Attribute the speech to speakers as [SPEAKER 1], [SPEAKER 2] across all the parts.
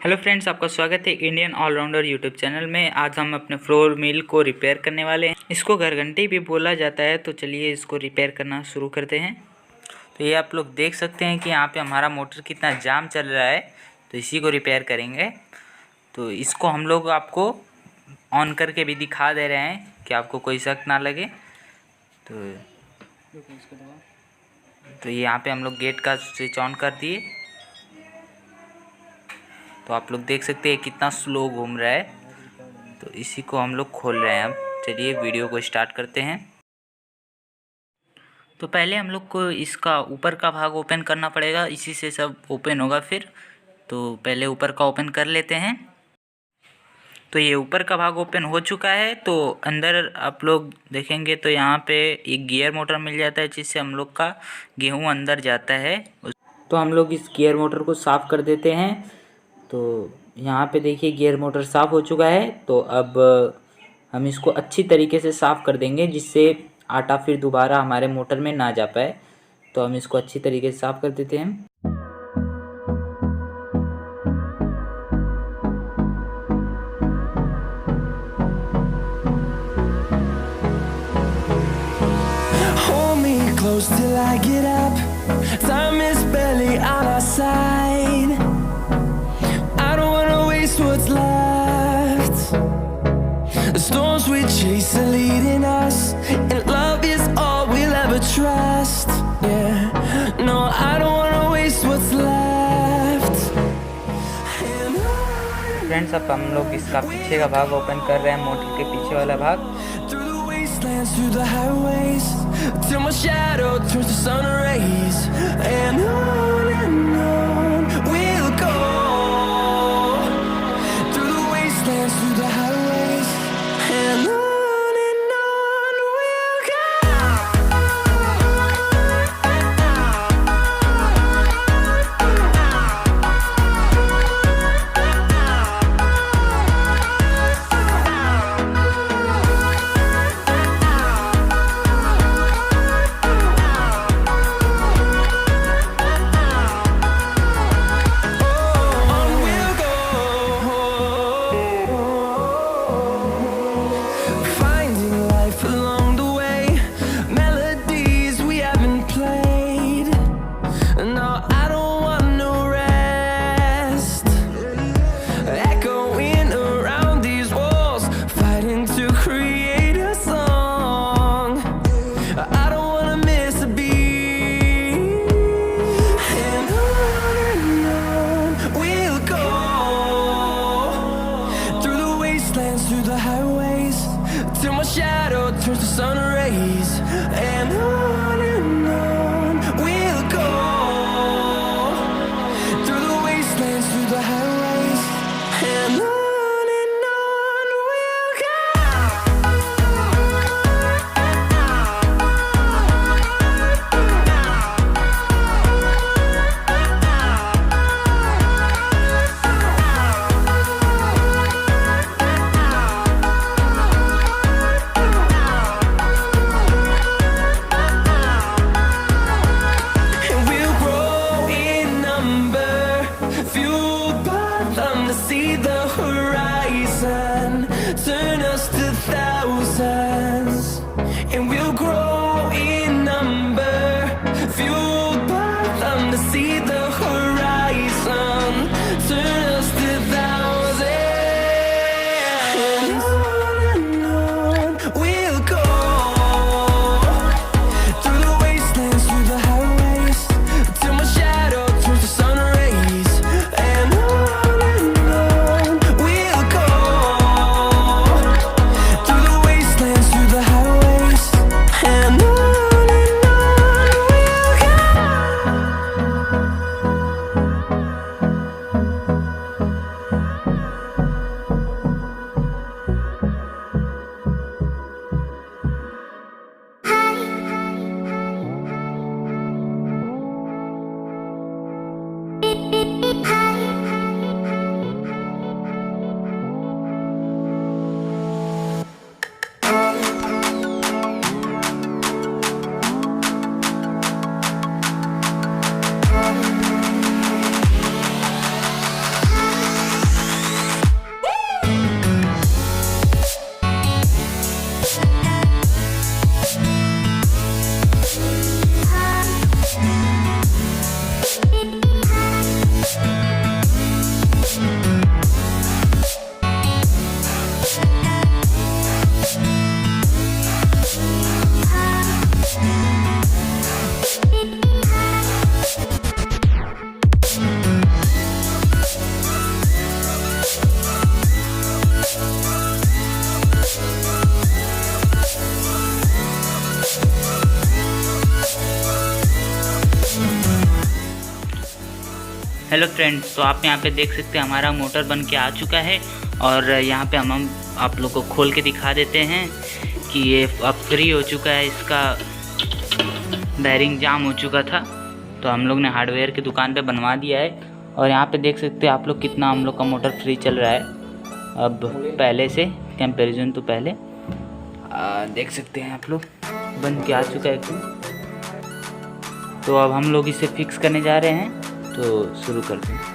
[SPEAKER 1] Hello friends, आपका स्वागत है इंडियन ऑलराउंडर यूट्यूब चैनल में। आज हम अपने फ्लोर मिल को रिपेयर करने वाले हैं। इसको घर घंटी भी बोला जाता है। तो चलिए इसको रिपेयर करना शुरू करते हैं। तो ये आप लोग देख सकते हैं कि यहाँ पे हमारा मोटर कितना जाम चल रहा है। तो इसी को रिपेयर करेंगे। तो इसको हम लोग आपको ऑन करके भी दिखा दे रहे हैं कि आपको कोई शक ना लगे। तो यहाँ पे हम लोग गेट का स्विच ऑन कर दिए। तो आप लोग देख सकते हैं कितना स्लो घूम रहा है। तो इसी को हम लोग खोल रहे हैं। अब चलिए वीडियो को स्टार्ट करते हैं। तो पहले हम लोग को इसका ऊपर का भाग ओपन करना पड़ेगा, इसी से सब ओपन होगा फिर। तो पहले ऊपर का ओपन कर लेते हैं। तो ये ऊपर का भाग ओपन हो चुका है। तो अंदर आप लोग देखेंगे तो यहाँ पे एक गियर मोटर मिल जाता है, जिससे हम लोग का गेहूँ अंदर जाता है। तो हम लोग इस गियर मोटर को साफ़ कर देते हैं। तो यहाँ पे देखिए गियर मोटर साफ़ हो चुका है। तो अब हम इसको अच्छी तरीके से साफ़ कर देंगे, जिससे आटा फिर दोबारा हमारे मोटर में ना जा पाए। तो हम इसको अच्छी तरीके से साफ़ कर देते हैं।
[SPEAKER 2] Hold me close till I get up. Time is barely on our side. I don't wanna waste what's left. The storms we chase are leading us, and love is all we'll ever trust. Yeah, no, I don't wanna waste what's left.
[SPEAKER 1] Friends, अब हम लोग इसका पीछे का भाग open कर रहे हैं, मोटर के पीछे वाला भाग।
[SPEAKER 2] Through the highways, till my shadow turns to sun rays, and on we'll go. Through the wastelands, through the highways, and on we'll go. Through the highways, till my shadow turns to sun rays, and on we'll go. Through the wastelands, through the highways, and on we'll go. See the horizon, turn us to thousands, and we'll grow in number, fueled by them to see the horizon, turn us to thousands, and on we'll go. Through the wastelands, through the highways, till my shadow turns to sun rays, and on we'll go.
[SPEAKER 1] Hello friends, तो आप यहाँ पे देख सकते हैं हमारा motor बन के आ चुका है। और यहाँ पे हम आप लोग को खोल के दिखा देते हैं कि ये अब फ्री हो चुका है। इसका बैरिंग जाम हो चुका था, तो हम लोग ने हार्डवेयर की दुकान पे बनवा दिया है। और यहाँ पे देख सकते हैं आप लोग कितना हम लोग का मोटर फ्री चल रहा है अब पहले से कंपैरिजन। तो पहले देख सकते हैं आप लोग बन के आ चुका है एकदम। तो अब हम लोग इसे फिक्स करने जा रहे हैं, तो शुरू करते हैं।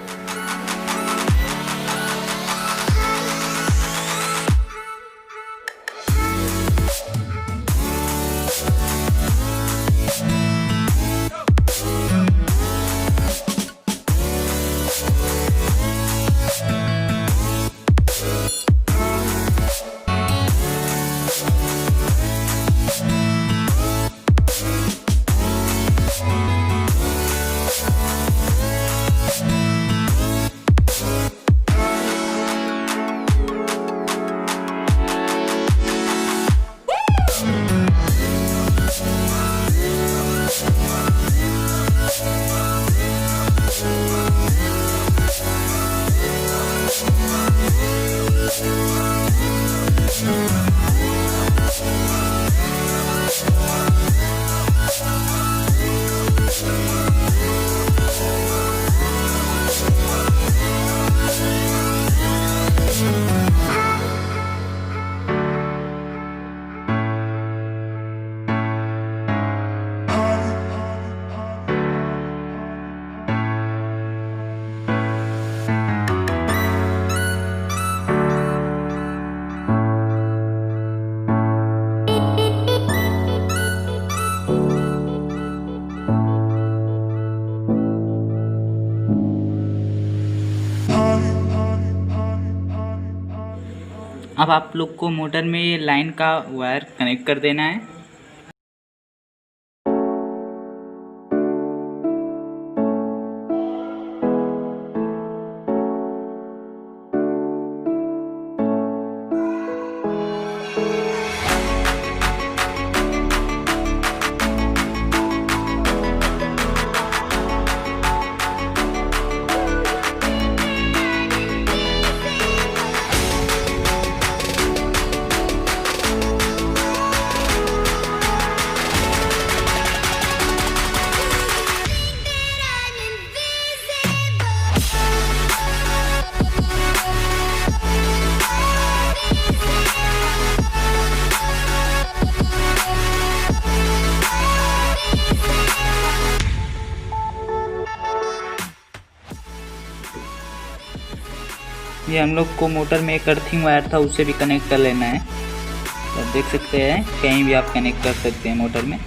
[SPEAKER 1] अब आप लोग को मोटर में ये लाइन का वायर कनेक्ट कर देना है। ये हम लोग को मोटर में एक अर्थिंग वायर था, उसे भी कनेक्ट कर लेना है। तो देख सकते हैं कहीं भी आप कनेक्ट कर सकते हैं मोटर में।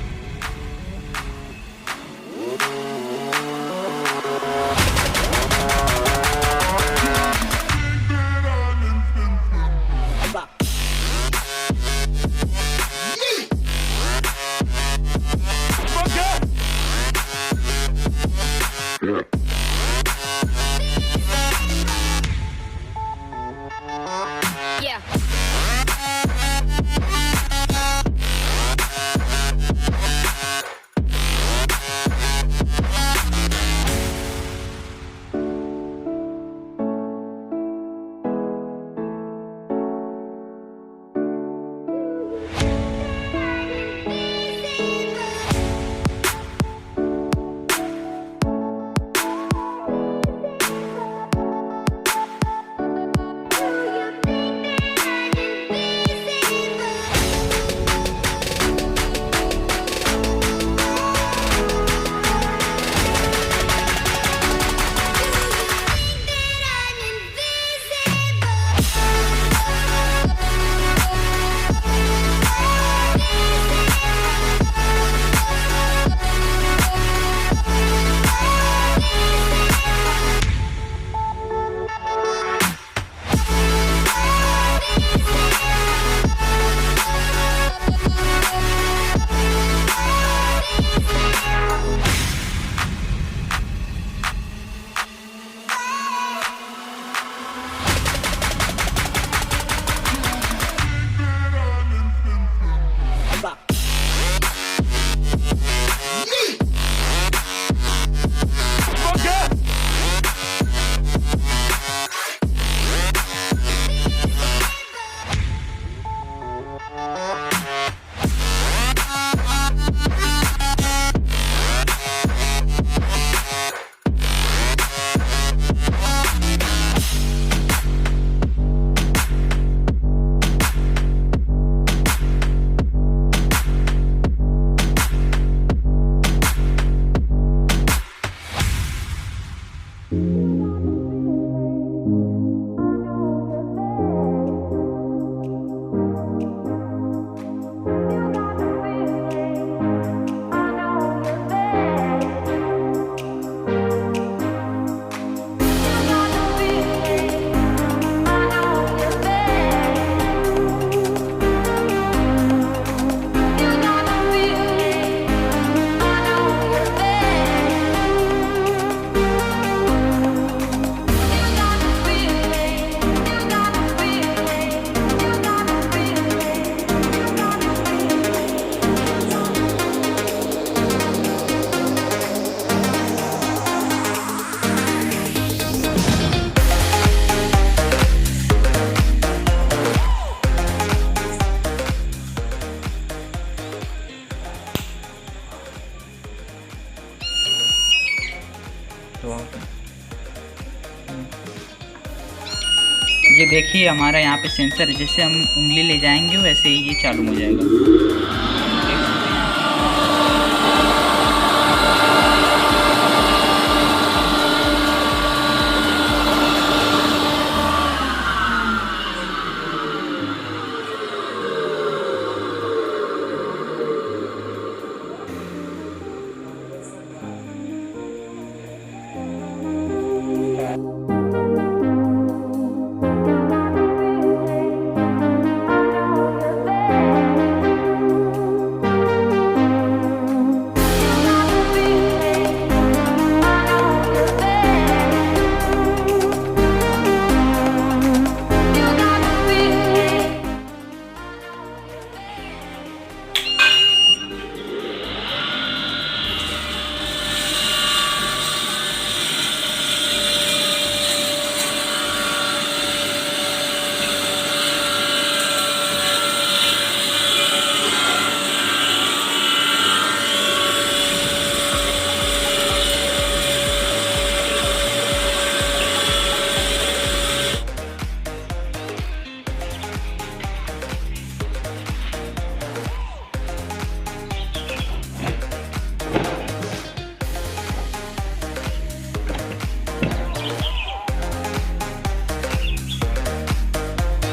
[SPEAKER 1] ये देखिए हमारा यहाँ पे सेंसर है, जैसे हम उंगली ले जाएंगे वैसे ही ये चालू हो जाएगा।